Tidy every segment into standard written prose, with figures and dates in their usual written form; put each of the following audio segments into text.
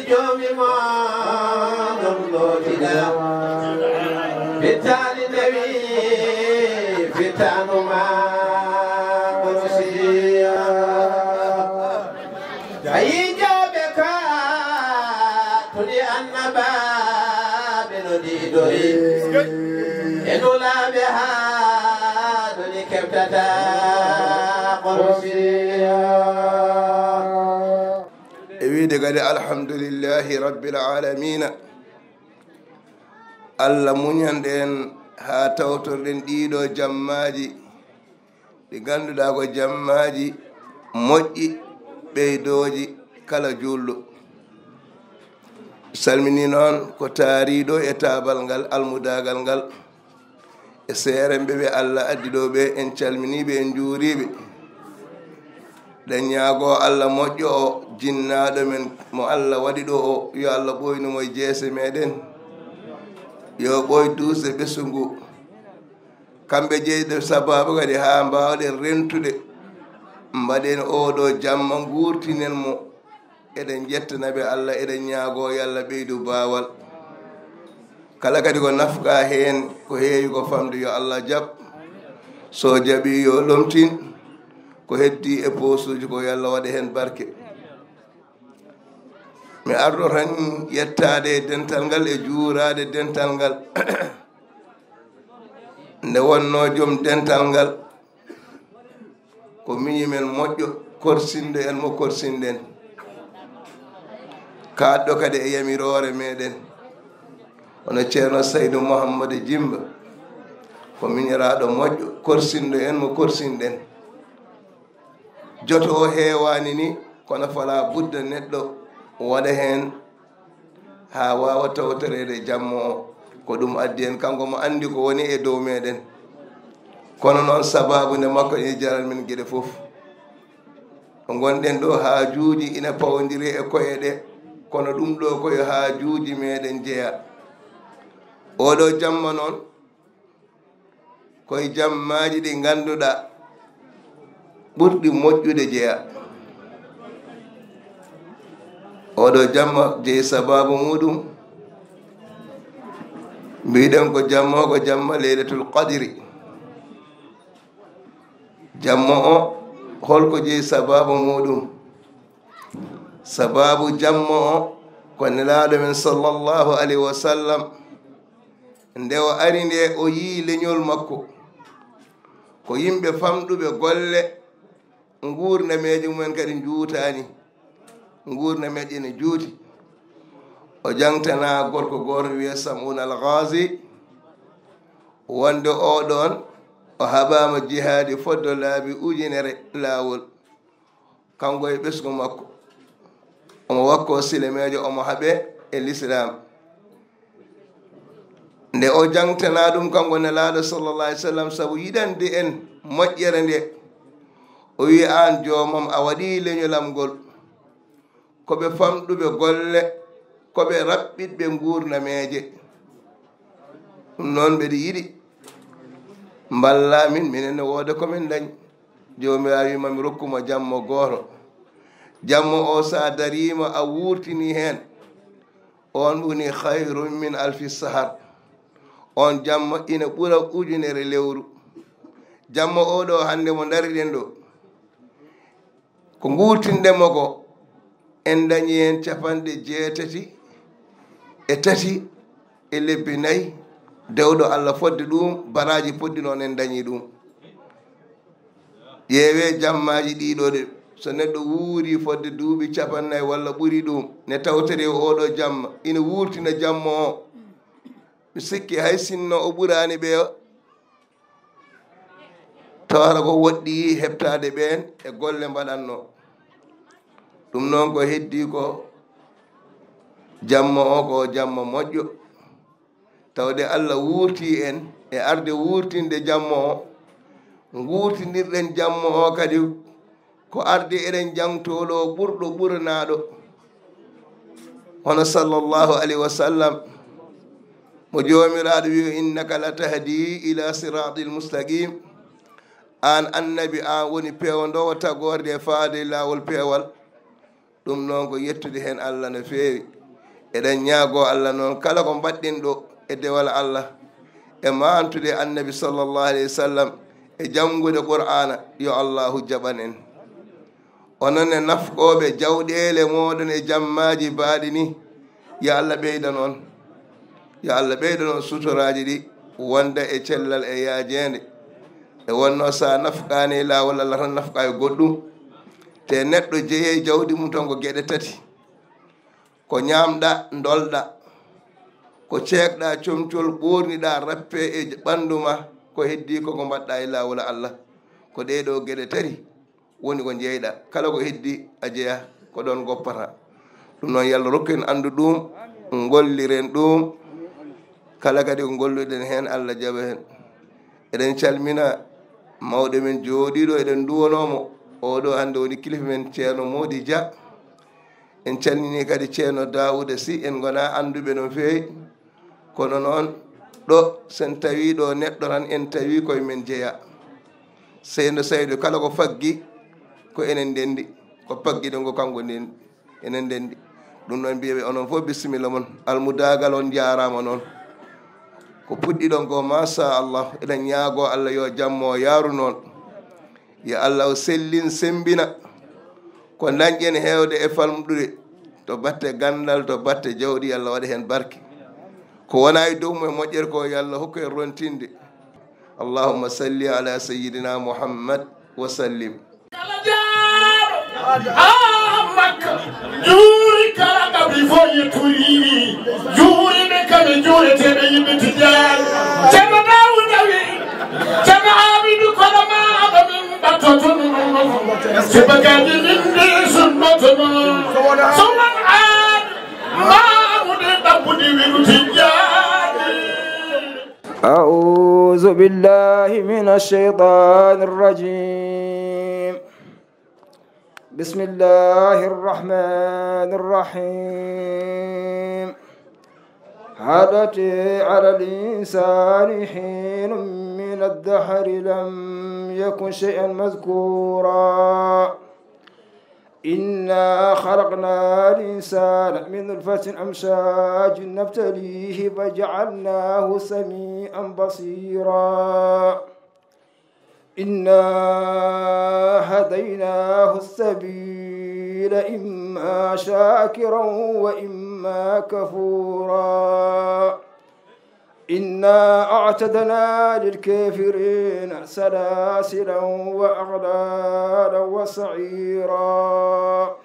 joomi ma ɗum lootiɗa fitani nawi fitanuma rosiya ayi jooɓe ka toni annabaɓe no ɗiɗoyi e nulaɓe ha ɗoni keɓtata rosiya e wiide kadi alhamdulillahi rabbil alamina allah muñanɗen ha tawtorɗen ɗiɗo jammaji ɗi ganduɗa ko jammaji moƴƴi ɓeydoji kala julɗo salmini noon ko taariɗo e tabal ngal almudagal ngal e seeremɓe ɓe allah addi ɗo ɓe en calminiɓe en juuriɓe ɗen ñaago allah moƴƴo o jinnaɗo men mo allah waɗi ɗo o yo allah ɓoynumo e jeese meɗen yo ɓoy duuse ɓesngu kamɓe jeyɗo sababu kadi ha mbawɗen rentude mbaɗen oɗo jamma gurtinen mo eɗen jettanaɓe allah eɗen ñaago yo allah ɓeydu bawal kala kadi ko nafka hen ko heewi ko famde yo allah jaab so jaaɓi yo lomtin ko heddi e posuji ko yo allah waɗa hen barke mi arɗo tan yettade dental ngal e juurade dental ngal nde wonno joom dental ngal ko miñimen moƴƴo korsinde en mo korsinden kaɗɗo kadi e yamirore meɗen hono ceerno Saydou Mouhamadou Jimba ko miñiraɗo moƴƴo korsindo en mo korsinɗen joto o heewani ni kono fala budda neɗɗo waɗa hen ha wawa tawtorede jammo o ko ɗum addi en kanko mo andi ko woni e dow meɗen kono noon sababu nde makko e jaral min gueɗe foof ko gonɗen ɗo haajuji ina pawodiri e koye ɗe kono ɗum ɗo koye haajuji meɗen jeeya oɗo jamma noon koye jammaji ɗi ganduɗa ɓurɗi moƴƴude jeeya oɗo jamma jeeyi sababu muɗum mbiɗen ko jamma o ko jamma leylatul qadri jamma o holko jeeyi sababu muɗum sababu jamma o ko nelaɗo men sallllahu alayhi wa sallam nde o ari nde o yii leñol makko ko yimɓe famɗuɓe golle gurnameji mumen kadi juutani gurnameji ne juuti o jangtana gorko goto wiye Samun al-Ghazi wonde oɗon o haɓama jihadi foddo laabi ujunere laawol kanko e ɓesgu makko omo wakko silemejo omo haɓe e l'islam nde o jangtana ɗum kanko nelaɗo sallallah alih w sallam saabu yiɗande en moƴƴere nde o wi an jomam a waɗi leñolam ngol koɓe famɗuɓe golle koɓe raɓɓiɗɓe gurnameje ɗum noon ɓeɗe yiɗi mballa min minenne wooda komin dañi jomirawo wimami rokkuma jammo goto jammo o sa darima a wurtini hen on woni hayrum min alfi sahar on jamma ina ɓuura ujunere lewru jamma oɗo hande mo dariɗen ɗo ko gurtinɗenmo ko en dañi hen 83 e lebbi 4 dewɗo Allah fodde ɗum baraji poddi noon en dañi ɗum ƴeewe jammaji ɗiɗo de so neɗɗo wuuri fodde duuɓi 40 walla ɓuuri ɗum ne tawtere oɗo jamma ina wurtina jamma o mi sikki hay sinno o ɓurani ɓe tawata ko woɗɗi heɓtade ɓen e golle mbaɗanno ɗum noon ko heddi ko jamma o ko jamma moƴƴo tawde Allah wurti en e arde wurtinde jamma o gurtinirɗen jamma o kadi ko arde eɗen jangtoɗo ɓurɗo ɓurnaɗo hono sallllahu alayhi wa sallam mo jomiraɗo wi innaka la tahdi ila siratil mustaqim an annabi an woni pewdowo tagorde faade lawol peewal ɗum noon ko yettude hen Allah no feewi eɗen ñaago Allah noon kala ko mbaɗɗin ɗo e dewal Allah e mantude annabi sallallahu alayhi wa sallam e janngude qur'ana yo Allahu jaɓan en onon e nafqoɓe jawɗele moɗon e jammaji baaɗi ni yo Allah ɓeyda noon yo Allah ɓeyda noon sutoraji ɗi wonda e cellal e yaajede e wonno sa nafqani lawol Allah tan nafqa e goɗɗum te neɗɗo jeeye jawdi mum tan ko gueɗe tati ko ñamɗa dolɗa ko ceekɗa comcol ɓorniɗa rappe e ɓanduma ko heddi koko mbaɗɗa e lawol Allah ko ɗeɗo gueɗe tati woni ko jeeyɗa kala ko heddi a jeeya ko ɗon goppata ɗum noon yallah rokku en andu ɗum golliren ɗum kala kadi ko golluɗen hen Allah jaɓa hen eɗen calmina mawɗo men jooɗiɗo eɗen duwonomo oɗo hande woni kilifa men ceerno Mody Dia en calmini kadi ceerno Daouda Sy en gona anduɓe no feewi kono noon ɗo sen tawi ɗo neɗɗo tan en tawi koye men jeeya seyno Saydou kala ko faggi ko enen ndendi ko paggiɗo ngo kanko ndendi enen ndendi ɗum noon mbiyaɓe onon fof bisimilla moon almudagal on jarama noon ko puɗɗiɗon ko masa Allah eɗen ñaago Allah yo jammo yaaru noon yo Allah o sellin sembina ko dañƴen hewde e falmuɗude to batte gandal to batte jawɗi Allah waɗa hen barke ko wona e dow mum e moƴƴere ko yo Allah hokku en rontinde allahumma salli ala sayyidina Muhammad wa sallim makka juuri kala gabri fo yetturi juuri ɓe kaɓe juureteɓe yimɓe tijani ceerno Daouda wi ceerno Amidou kono maɗo min ɓattotono subakaji min ndi sunnotono so won an mamude ɗabbude wiru tijani. أعوذ بالله من الشيطان الرجيم بسم الله الرحمن الرحيم هل أتى على الإنسان حين من الدهر لم يكن شيئا مذكورا إنا خلقنا الإنسان من نطفة أمشاج نبتليه فجعلناه سميعا بصيرا إنا هديناه السبيل إما شاكرا وإما كفورا إنا أعتدنا للكافرين سلاسلا وأغلالا وسعيرا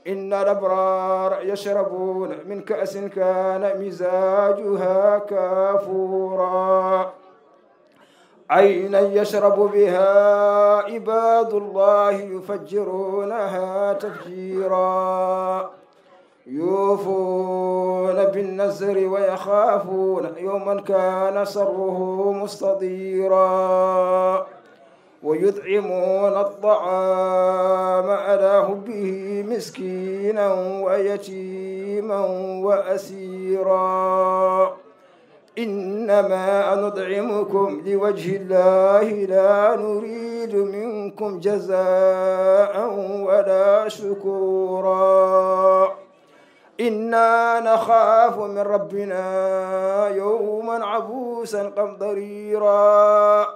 إن الأبرار يشربون من كأس كان مزاجها كافورا عينا يشرب بها عباد الله يفجرونها تفجيرا يوفون بالنذر ويخافون يوما كان شره مستطيرا ويطعمون الطعام على حبه مسكينا ويتيما وأسيرا إنما نطعمكم لوجه الله لا نريد منكم جزاء ولا شكورا إنا نخاف من ربنا يوما عبوسا قمطريرا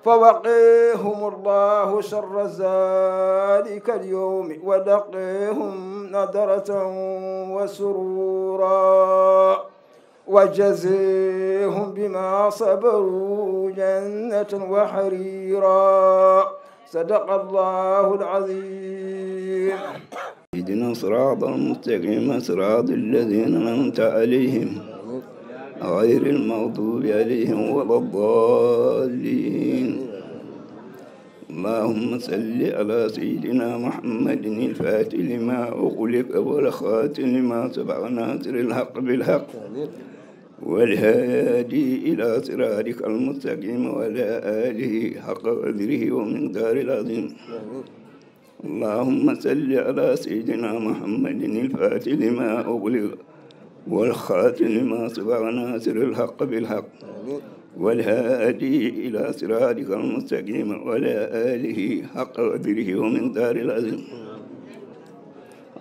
فوقيهم الله شر ذلك اليوم ولقيهم نضرة وسرورا وجزيهم بما صبروا جنة وحريرا صدق الله العظيم. اهدنا الصراط المستقيم صراط الذين أنعمت عليهم غير المغضوب عليهم ولا الضالين. اللهم صل على سيدنا محمد الفاتح لما أغلق والخاتم لما سبق ناصر الحق بالحق والهادي إلى صراطك المستقيم وعلى آله حق قدره ومقدار العظيم. اللهم صل على سيدنا محمد الفاتح لما أغلق والخاتم لما سبق ناصر الحق بالحق والهادي إلى صراطك المستقيم وعلى آله حق قدره ومقدار العظيم.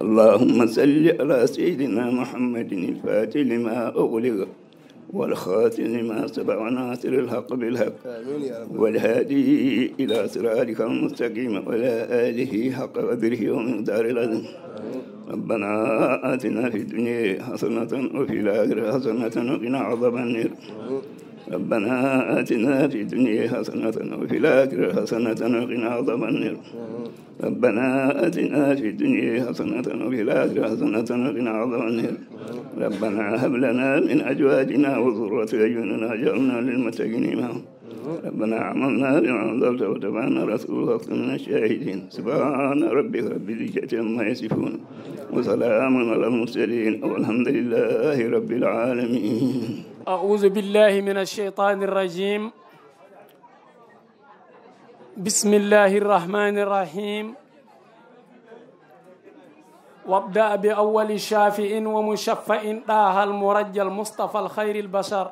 اللهم صل على سيدنا محمد الفاتح لما أغلق والخاتم لما سبق ناصر الحق بالحق والهادي إلى صراطك المستقيم وعلى آله حق قدره ومقدار العظيم. ربنا آتنا في الدنيا حسنة وفي الآخرة حسنة وقنا عذاب النار. ربنا آتنا في الدنيا حسنة وفي الآخرة حسنة وقنا عذاب النار. ربنا آتنا في الدنيا حسنة وفي الآخرة حسنة وقنا عذاب النار. ربنا هب لنا من أزواجنا وذرياتنا واجعلنا للمتقين إماما. ربنا عملنا بما أنزلت وتبعنا رسولك من الشاهدين. سبحان ربك رب العزة عما يصفون وسلام على المرسلين والحمد لله رب العالمين. أعوذ بالله من الشيطان الرجيم. بسم الله الرحمن الرحيم. وابدأ بأول شافع ومشفع طه المرجى المصطفى الخير البشر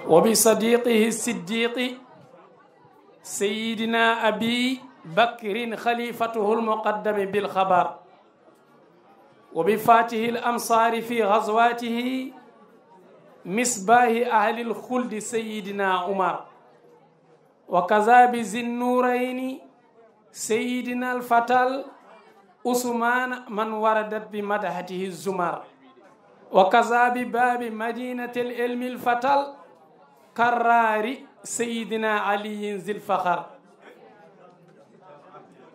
وبصديقه الصديق سيدنا أبي بكر خليفته المقدم بالخبر وبفاته الأمصار في غزواته مصباح أهل الخلد سيدنا عمر وكذا بذي النورين سيدنا الفتى عثمان من وردت بمدحته الزمر وكذا بباب مدينة العلم الفتى كرار سيدنا علي ذي الفخر.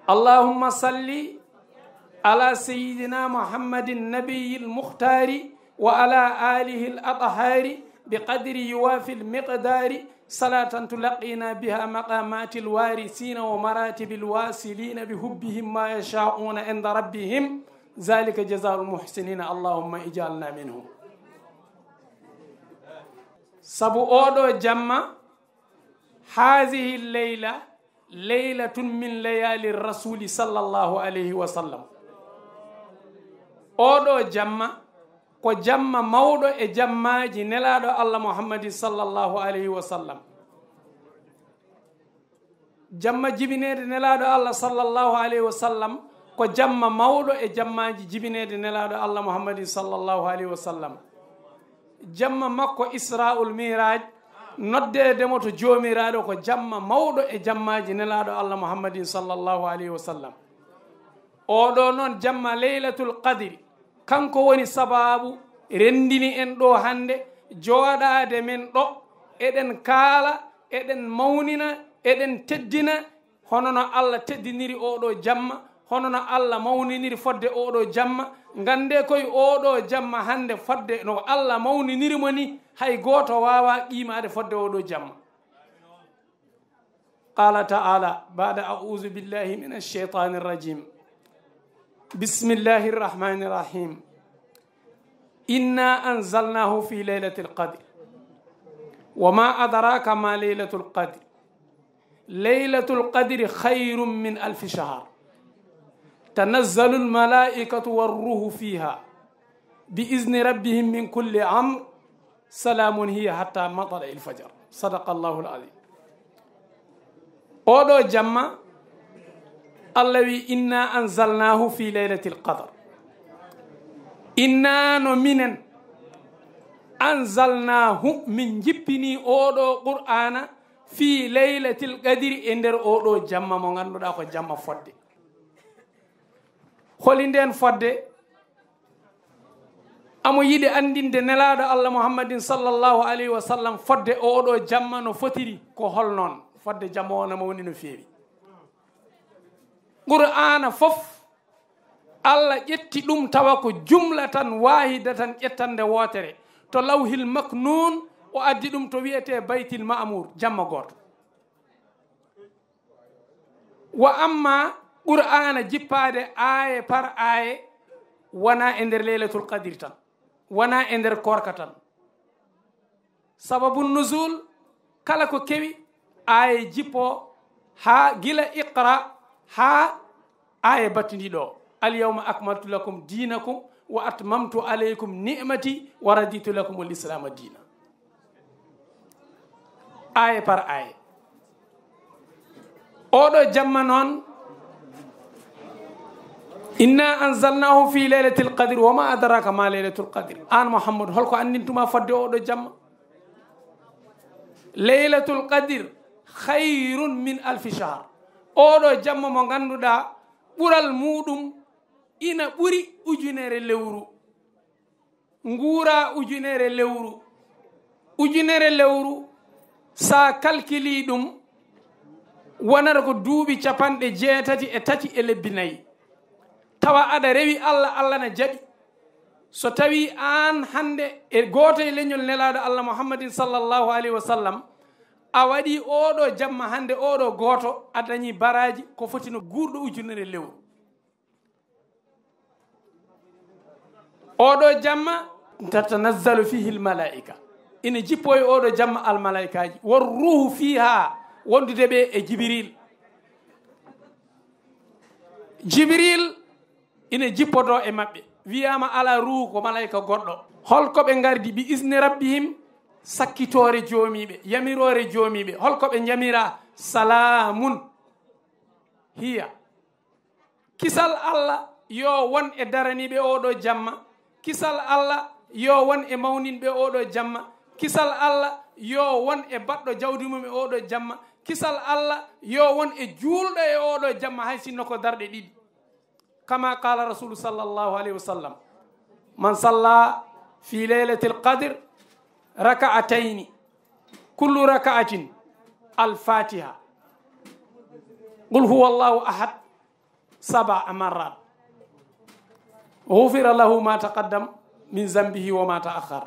اللهم صل على سيدنا محمد النبي المختار وعلى آله الأطهار بقدر يوافي المقدار صلاة تلقينا بها مقامات الوارثين ومراتب الواصلين بحبهم ما يشاءون عند ربهم ذلك جزاء المحسنين اللهم اجعلنا منهم. سبو أودو جمع هذه الليلة ليلة من ليالي الرسول صلى الله عليه وسلم. أودو جمع ko jamma mawɗo e jammaji nelaɗo Allah Muhammad sallallahu alayhi wa sallam. Jamma jibinede nelaɗo Allah sallallahu alayhi wa sallam ko jamma mawɗo e jammaji jibinede nelaɗo Allah Muhammad sallallahu alayhi wa sallam. Jamma makko Isra'ul Miraj noddedemo to jomiraɗo ko jamma mawɗo e jammaji nelaɗo Allah Muhammad sallallahu alayhi wa sallam. Oɗo noon jamma Laylatul Qadri kanko woni sababu rendini en ɗo hande jooɗade men ɗo eɗen kaala eɗen mawnina eɗen teddina hono no Allah teddiniri oɗo jamma hono no Allah mawniniri fodde oɗo jamma. Gande koye oɗo jamma hande fodde no Allah mawninirimo ni hay goto wawa qimade fodde oɗo jamma. qala ta'ala ba'da a'udhu billahi minash shaitanir rajim. بسم الله الرحمن الرحيم. إنا أنزلناه في ليلة القدر وما أدراك ما ليلة القدر. ليلة القدر خير من 1000 شهر تنزل الملائكة والروح فيها بإذن ربهم من كل أمر سلام هي حتى مطلع الفجر. صدق الله العظيم. أودو جمع الله إنا أنزلناه في ليلة القدر. إنا نمنا أنزلناه من جبني أودو قرآن في ليلة القدر إندر أودو جمع مغانو داكو جمع فد خولندين فد أمو يدي أندين دي نلاد الله محمد صلى الله عليه وسلم فد أودو جمع نو فتري كو هول نون فد جمع ونموني نفيري Qur'ana fof Allah ƴetti ɗum tawa ko jumlatan wahidatan ƴettande wotere to lawhil maknun o addi ɗum to wiyete baytil ma'mur jamma goto. Wa amma Qur'ana jippade aye par aye wona e nder Laylatul Qadr tan wona e nder korka tan. Sababu nuzul kala ko kewi aye jippo ha gila iqra ha aya battindi ɗo alyawma akmaltu lakum dinakum wa atmamtu alaykum ni'mati wa raditu lakum al-islam dina. Aya par aya. Oɗo jamma noon إنا أنزلناه في ليلة القدر وما أدراك ما ليلة القدر آن محمد هل كو أنتما فدو أودو جمع ليلة القدر خير من 1000 شهر أودو جمع مو غاندودا ɓural muɗum ina ɓuri ujunere lewru nguura ujunere lewru sa calculi ɗum wonata ko duuɓi 83 e lebbi 4 tawa aɗa rewi Allah na jaɓi so tawi an hande e goto e leñol nelaɗo Allah Muhammadin sallallahu alayhi wa sallam a waɗi oɗo jamma hande oɗo goto a dañi baraji ko fotino guurɗo ujunere lewru oɗo jamma tatanazzalu fihi lmalaika ina jippo e oɗo jamma almalaikaji won ruhu fiha wondude ɓe e jibril ina jippoto e maɓɓe wiyama ala ruhu ko malaika goɗɗo holkoɓe gardi bi isni rabbihim sakkitore joomiɓe yamirore joomiɓe holkoɓe jamira salamun hiya kisal Allah yo won e daraniɓe oɗo jamma kisal Allah yo won e mawninɓe oɗo jamma kisal Allah yo won e baɗɗo jawdi mum e oɗo jamma kisal Allah yo won e juulɗo e oɗo jamma hay sinno ko darɗe ɗiɗi kama qala rasulu sallallahu alayhi wa sallam man salla fi leylati alqadr raka'atayn kullu raka'atin al-fatiha qul huwa allahu ahad 7 marrat غفر له ما تقدم من ذنبه وما تأخر